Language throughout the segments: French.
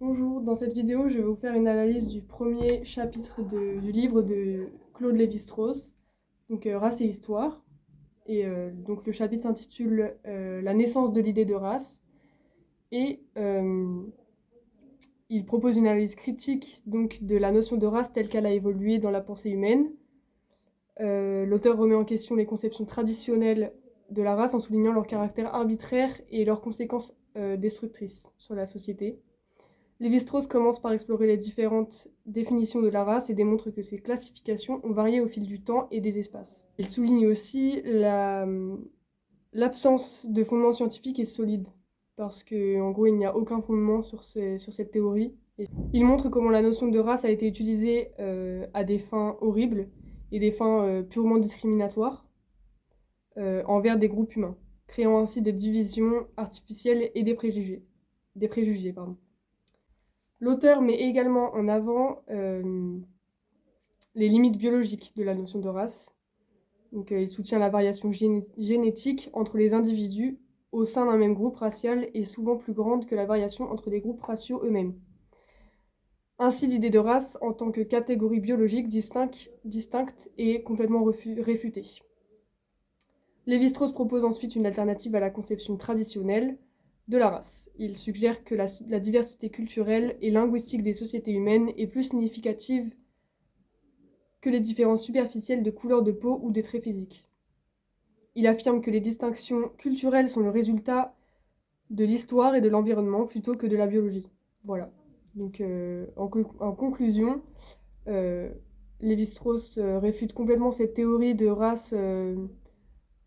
Bonjour, dans cette vidéo, je vais vous faire une analyse du premier chapitre du livre de Claude Lévi-Strauss, donc Race et Histoire. Donc le chapitre s'intitule La naissance de l'idée de race et il propose une analyse critique donc, de la notion de race telle qu'elle a évolué dans la pensée humaine. L'auteur remet en question les conceptions traditionnelles de la race en soulignant leur caractère arbitraire et leurs conséquences destructrices sur la société. Lévi-Strauss commence par explorer les différentes définitions de la race et démontre que ces classifications ont varié au fil du temps et des espaces. Il souligne aussi l'absence de fondement scientifique et solide, parce qu'en gros, il n'y a aucun fondement sur cette théorie. Il montre comment la notion de race a été utilisée à des fins horribles et des fins purement discriminatoires envers des groupes humains, créant ainsi des divisions artificielles et des préjugés. Pardon. L'auteur met également en avant les limites biologiques de la notion de race. Donc, il soutient la variation génétique entre les individus au sein d'un même groupe racial est souvent plus grande que la variation entre les groupes raciaux eux-mêmes. Ainsi, l'idée de race en tant que catégorie biologique distincte est complètement réfutée. Lévi-Strauss propose ensuite une alternative à la conception traditionnelle de la race. Il suggère que la diversité culturelle et linguistique des sociétés humaines est plus significative que les différences superficielles de couleur de peau ou des traits physiques. Il affirme que les distinctions culturelles sont le résultat de l'histoire et de l'environnement plutôt que de la biologie. Voilà. Donc, en conclusion, Lévi-Strauss réfute complètement cette théorie de race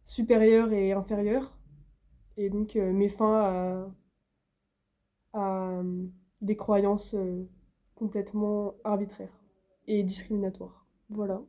supérieure et inférieure, et donc met fin à des croyances complètement arbitraires et discriminatoires. Voilà.